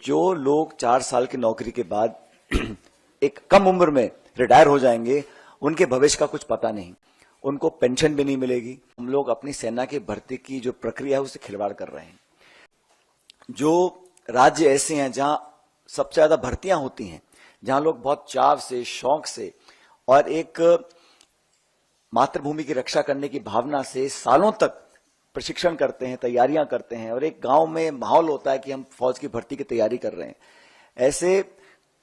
जो लोग 4 साल की नौकरी के बाद एक कम उम्र में रिटायर हो जाएंगे, उनके भविष्य का कुछ पता नहीं, उनको पेंशन भी नहीं मिलेगी। हम लोग अपनी सेना की भर्ती की जो प्रक्रिया है उससे खिलवाड़ कर रहे हैं। जो राज्य ऐसे हैं जहां सबसे ज्यादा भर्तियां होती हैं, जहां लोग बहुत चाव से, शौक से और एक मातृभूमि की रक्षा करने की भावना से सालों तक प्रशिक्षण करते हैं, तैयारियां करते हैं और एक गांव में माहौल होता है कि हम फौज की भर्ती की तैयारी कर रहे हैं। ऐसे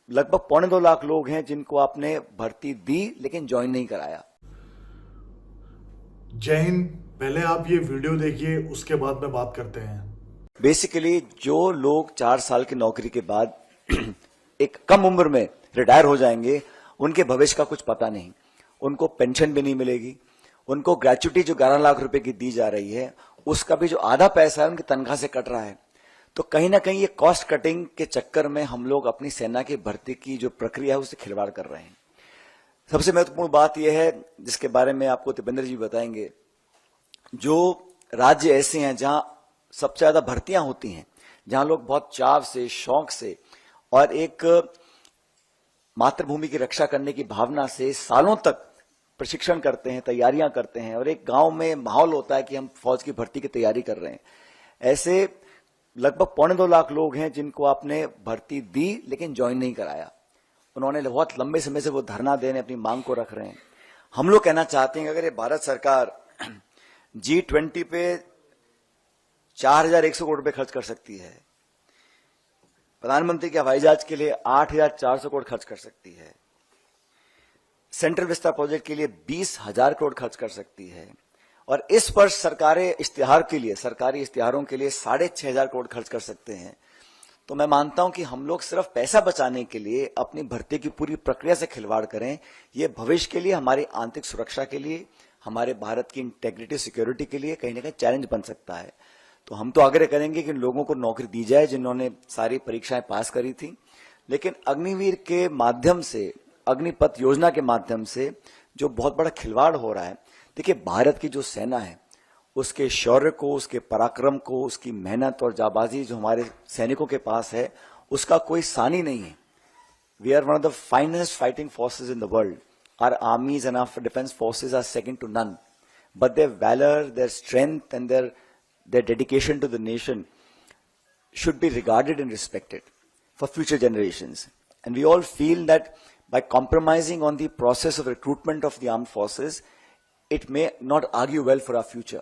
लगभग 2.25 लाख लोग हैं जिनको आपने भर्ती दी लेकिन ज्वाइन नहीं कराया। जय हिंद। पहले आप ये वीडियो देखिए, उसके बाद में बात करते हैं। बेसिकली जो लोग 4 साल की नौकरी के बाद एक कम उम्र में रिटायर हो जाएंगे, उनके भविष्य का कुछ पता नहीं, उनको पेंशन भी नहीं मिलेगी, उनको ग्रेच्युटी जो 11 लाख रुपए की दी जा रही है उसका भी जो आधा पैसा है उनकी तनख्वाह से कट रहा है। तो कहीं ना कहीं ये कॉस्ट कटिंग के चक्कर में हम लोग अपनी सेना की भर्ती की जो प्रक्रिया है उससे खिलवाड़ कर रहे हैं। सबसे महत्वपूर्ण बात यह है जिसके बारे में आपको दीपेंद्र जी बताएंगे, जो राज्य ऐसे हैं जहां सबसे ज्यादा भर्तियां होती हैं, जहां लोग बहुत चाव से, शौक से और एक मातृभूमि की रक्षा करने की भावना से सालों तक प्रशिक्षण करते हैं, तैयारियां करते हैं और एक गांव में माहौल होता है कि हम फौज की भर्ती की तैयारी कर रहे हैं। ऐसे लगभग 2.25 लाख लोग हैं जिनको आपने भर्ती दी लेकिन ज्वाइन नहीं कराया। उन्होंने बहुत लंबे समय से वो धरना देने अपनी मांग को रख रहे हैं। हम लोग कहना चाहते हैं कि अगर ये भारत सरकार G20 पे 4,100 करोड़ रुपए खर्च कर सकती है, प्रधानमंत्री के हवाई जहाज के लिए 8,400 करोड़ खर्च कर सकती है, सेंट्रल विस्ता प्रोजेक्ट के लिए 20,000 करोड़ खर्च कर सकती है और इस वर्ष सरकारी इश्तिहारों के लिए 6,500 करोड़ खर्च कर सकते हैं, तो मैं मानता हूं कि हम लोग सिर्फ पैसा बचाने के लिए अपनी भर्ती की पूरी प्रक्रिया से खिलवाड़ करें। ये भविष्य के लिए, हमारी आंतरिक सुरक्षा के लिए, हमारे भारत की इंटेग्रिटी, सिक्योरिटी के लिए कहीं ना कहीं चैलेंज बन सकता है। तो हम तो आग्रह करेंगे कि लोगों को नौकरी दी जाए जिन्होंने सारी परीक्षाएं पास करी थी, लेकिन अग्निवीर के माध्यम से, अग्निपथ योजना के माध्यम से जो बहुत बड़ा खिलवाड़ हो रहा है। देखिए, भारत की जो सेना है उसके शौर्य को, उसके पराक्रम को, उसकी मेहनत और जाबाजी जो हमारे सैनिकों के पास है उसका कोई सानी नहीं है। We are one of the finest fighting forces in the world. Our armies and our defence forces are second to none, but their valour, their strength and their dedication to the nation should be regarded and respected for future generations. And we all feel that by compromising on the process of recruitment of the armed forces, it may not argue well for our future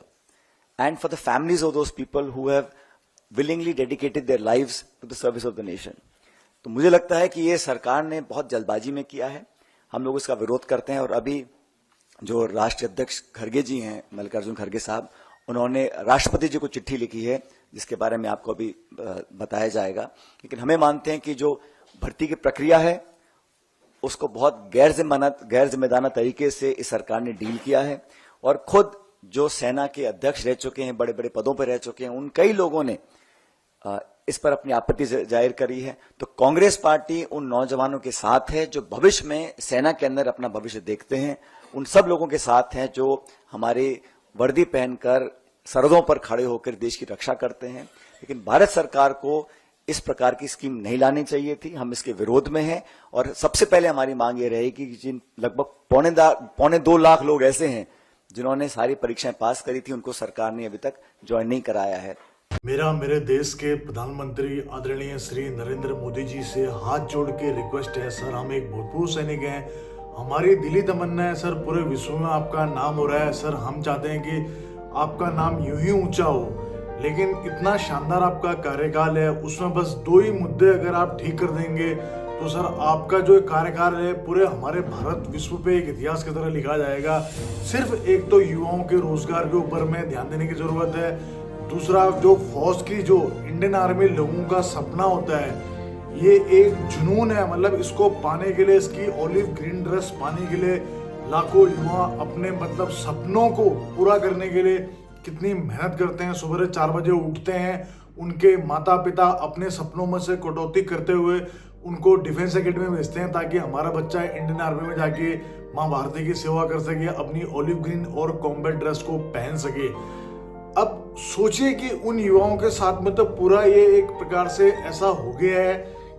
and for the families of those people who have willingly dedicated their lives to the service of the nation. तो मुझे लगता है कि ये सरकार ने बहुत जल्दबाजी में किया है। हम लोग इसका विरोध करते हैं और अभी जो राष्ट्रीय अध्यक्ष खड़गे जी हैं, मल्लिकार्जुन खड़गे साहब, उन्होंने राष्ट्रपति जी को चिट्ठी लिखी है जिसके बारे में आपको अभी बताया जाएगा। लेकिन हमें मानते हैं कि जो भर्ती की प्रक्रिया है उसको बहुत गैर जिम्मेदाराना तरीके से इस सरकार ने डील किया है और खुद जो सेना के अध्यक्ष रह चुके हैं, बड़े बड़े पदों पर रह चुके हैं, उन कई लोगों ने इस पर अपनी आपत्ति जाहिर करी है। तो कांग्रेस पार्टी उन नौजवानों के साथ है जो भविष्य में सेना के अंदर अपना भविष्य देखते हैं, उन सब लोगों के साथ हैं जो हमारे वर्दी पहनकर सरहदों पर खड़े होकर देश की रक्षा करते हैं। लेकिन भारत सरकार को इस प्रकार की स्कीम नहीं लानी चाहिए थी। हम इसके विरोध में हैं और सबसे पहले हमारी मांग ये रहेगी कि जिन लगभग 2.25 लाख लोग ऐसे हैं जिन्होंने सारी परीक्षाएं पास करी थी, उनको सरकार ने अभी तक ज्वाइन नहीं कराया है। मेरे देश के प्रधानमंत्री आदरणीय श्री नरेंद्र मोदी जी से हाथ जोड़ के रिक्वेस्ट है, सर हम एक भूतपूर्व सैनिक हैं, हमारी दिली तमन्ना है सर पूरे विश्व में आपका नाम हो रहा है, सर हम चाहते हैं कि आपका नाम यूं ही ऊंचा हो, लेकिन इतना शानदार आपका कार्यकाल है, उसमें बस 2 ही मुद्दे अगर आप ठीक कर देंगे तो सर आपका जो कार्यकाल है पूरे हमारे भारत विश्व पे एक इतिहास की तरह लिखा जाएगा। सिर्फ एक तो युवाओं के रोजगार के ऊपर में ध्यान देने की जरूरत है, दूसरा जो फौज की, जो इंडियन आर्मी लोगों का सपना होता है, ये एक जुनून है, मतलब इसको पाने के लिए, इसकी ऑलिव ग्रीन ड्रेस पाने के लिए लाखों युवा अपने मतलब सपनों को पूरा करने के लिए कितनी मेहनत करते हैं। सुबह 4 बजे उठते हैं, उनके माता पिता अपने सपनों में से कटौती करते हुए उनको डिफेंस एकेडमी में भेजते हैं ताकि हमारा बच्चा इंडियन आर्मी में जाके माँ भारती की सेवा कर सके, अपनी ऑलिव ग्रीन और कॉम्बैट ड्रेस को पहन सके। अब सोचिए कि उन युवाओं के साथ में तो पूरा ये एक प्रकार से ऐसा हो गया है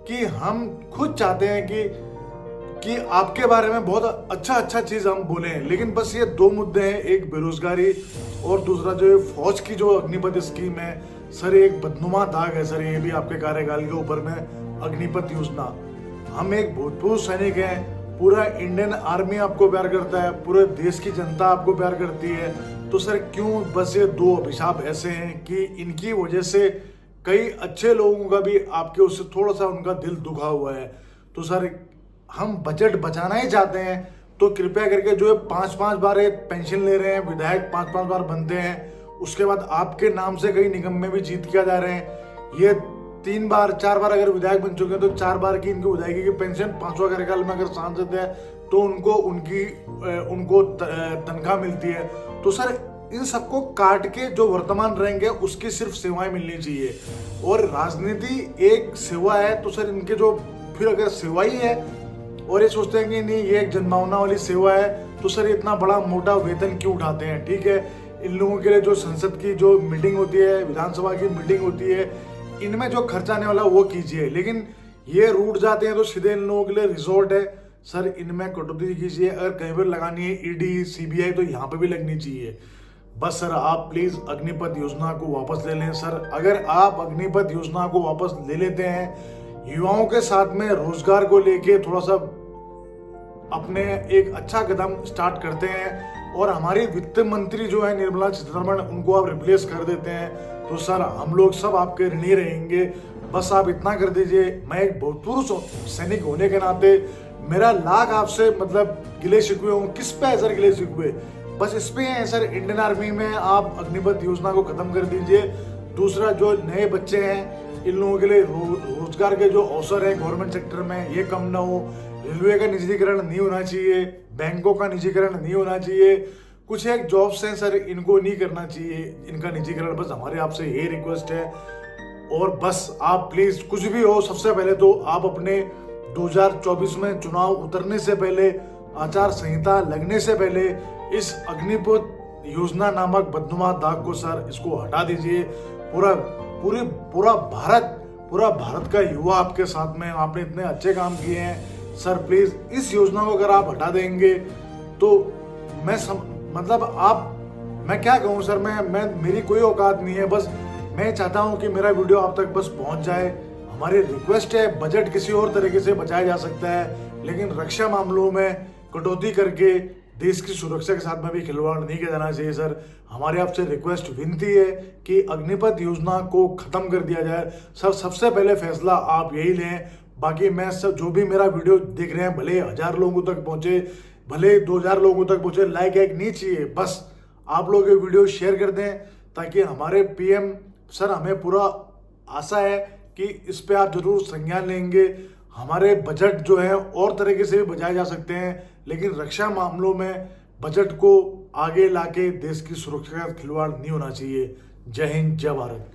कि हम खुद चाहते हैं कि आपके बारे में बहुत अच्छा चीज हम बोलें, लेकिन बस ये दो मुद्दे हैं, एक बेरोजगारी और दूसरा जो है फौज की जो अग्निपथ स्कीम है सर, एक बदनुमा दाग है सर ये भी आपके कार्यकाल के ऊपर में अग्निपथ योजना। हम एक भूतपूर्व सैनिक हैं, पूरा इंडियन आर्मी आपको प्यार करता है, पूरे देश की जनता आपको प्यार करती है, तो सर क्यों बस ये दो अभिशाप ऐसे हैं कि इनकी वजह से कई अच्छे लोगों का भी आपके उससे थोड़ा सा उनका दिल दुखा हुआ है। तो सर हम बजट बचाना ही चाहते हैं, तो कृपया करके जो है 5-5 बार एक पेंशन ले रहे हैं, विधायक 5-5 बार बनते हैं, उसके बाद आपके नाम से कई निगम में भी जीत किया जा रहे हैं। ये 3 बार 4 बार अगर विधायक बन चुके हैं तो 4 बार की इनकी विधायकी की पेंशन, 5वां कार्यकाल में अगर सांसद है तो उनको तनख्वाह मिलती है। तो सर इन सबको काट के जो वर्तमान रहेंगे उसकी सिर्फ सेवाएं मिलनी चाहिए, और राजनीति एक सेवा है, तो सर इनके जो फिर अगर सेवा ही है और ये सोचते हैं कि नहीं ये एक जनभावना वाली सेवा है, तो सर इतना बड़ा मोटा वेतन क्यों उठाते हैं? ठीक है, इन लोगों के लिए जो संसद की जो मीटिंग होती है, विधानसभा की मीटिंग होती है, इनमें जो खर्चा आने वाला वो कीजिए, लेकिन ये रूट जाते हैं तो सीधे इन लोगों के लिए रिजॉर्ट है। सर इनमें कटौती कीजिए, अगर कहीं पर लगानी है ईडी सीबीआई तो यहाँ पे भी लगनी चाहिए। बस सर आप प्लीज अग्निपथ योजना को वापस ले लें। सर अगर आप अग्निपथ योजना को वापस ले लेते हैं, युवाओं के साथ में रोजगार को लेके थोड़ा सा अपने एक अच्छा कदम स्टार्ट करते हैं, और हमारी वित्त मंत्री जो है निर्मला सीतारमण, उनको आप रिप्लेस कर देते हैं, तो सर हम लोग सब आपके ऋणी रहेंगे। बस आप इतना कर दीजिए। मैं एक भूतपूर्व सैनिक होने के नाते मेरा लाख आपसे मतलब गिले शिकवे हूँ। किस पे है सर गिले शिकवे? बस इस पे है सर, इंडियन आर्मी में आप अग्निपथ योजना को खत्म कर दीजिए। दूसरा जो नए बच्चे हैं इन लोगों के लिए रोजगार के जो अवसर है गवर्नमेंट सेक्टर में ये कम ना हो, रेलवे का निजीकरण नहीं होना चाहिए, बैंकों का निजीकरण नहीं होना चाहिए, कुछ एक जॉब्स हैं सर इनको नहीं करना चाहिए इनका निजीकरण। बस हमारे आपसे ये रिक्वेस्ट है, और बस आप प्लीज कुछ भी हो, सबसे पहले तो आप अपने 2024 में चुनाव उतरने से पहले, आचार संहिता लगने से पहले इस अग्निपथ योजना नामक बदनुमा दाग को सर इसको हटा दीजिए। पूरा भारत का युवा आपके साथ में, आपने इतने अच्छे काम किए हैं सर, प्लीज इस योजना को अगर आप हटा देंगे तो मैं क्या कहूँ सर, मैं मेरी कोई औकात नहीं है। बस मैं चाहता हूँ कि मेरा वीडियो आप तक बस पहुँच जाए। हमारी रिक्वेस्ट है, बजट किसी और तरीके से बचाया जा सकता है, लेकिन रक्षा मामलों में कटौती करके देश की सुरक्षा के साथ में भी खिलवाड़ नहीं किया जाना चाहिए। सर हमारे आपसे रिक्वेस्ट विनती है कि अग्निपथ योजना को खत्म कर दिया जाए। सर सबसे पहले फैसला आप यही लें। बाकी मैं सब जो भी मेरा वीडियो देख रहे हैं, भले 1000 लोगों तक पहुंचे, भले 2000 लोगों तक पहुंचे, लाइक नहीं चाहिए, बस आप लोग ये वीडियो शेयर कर दें, ताकि हमारे पीएम सर, हमें पूरा आशा है कि इस पे आप जरूर संज्ञान लेंगे। हमारे बजट जो है और तरीके से भी बचाए जा सकते हैं, लेकिन रक्षा मामलों में बजट को आगे लाके देश की सुरक्षा का खिलवाड़ नहीं होना चाहिए। जय हिंद, जय भारत।